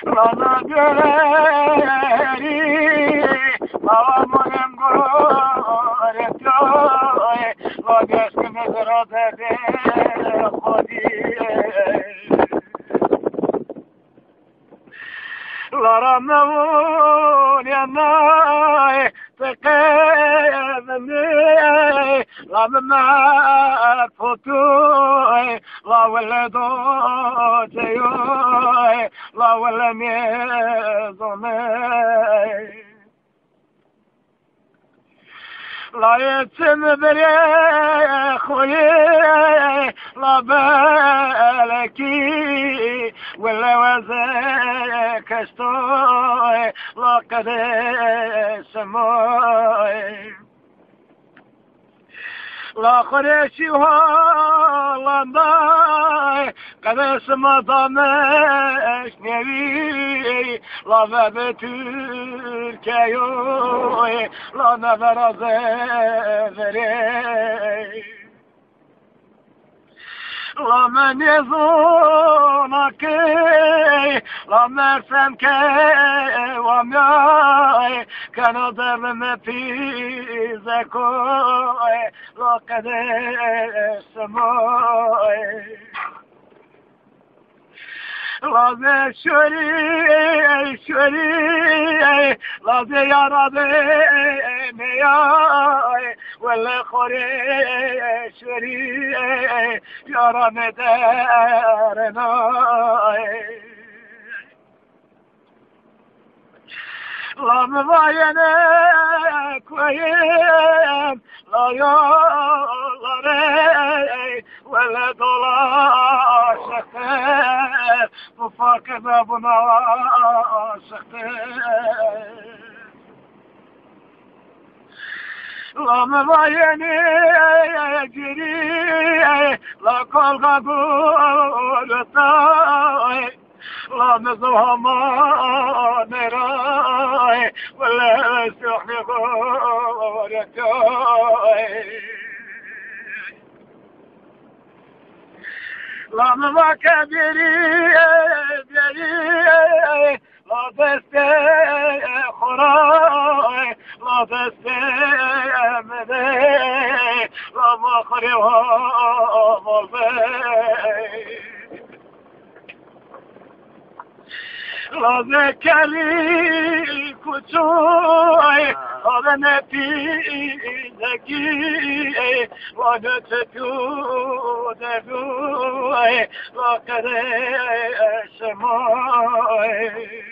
Lana göreri Lavamonem goretoy La göskümüz rodede Khodiye Laramnavun yanay Teqevni Lamma fotoy La weledo teyoy La wele mezonay La yetim bire khoye La beleki Wele weze kestoy La kadesemoy La خورشی هالندای قدس مدامش نوی لا به ترکیه لا نبرازه وری لا من يزونك لا مرسم كي ومياي كانوا ضرم في زكوي لا قدس سموي لا شوري شوري لا زيارة مياي ولا خوري شوري يا رمضاناي لا مباينة كويم لا يولاري ولا دولار شخير مفاكنا بنا شخير لا مباينة جري لا كل قولتاي لا نزوهما نراي ولا سحني غورتاي لا ما كبيري بيري لا دستي خراي لا دستي مدي لا ما خريوها مالبي لا ذكري كتوي هذا نتيجي وانا تتودوي لا كري سماي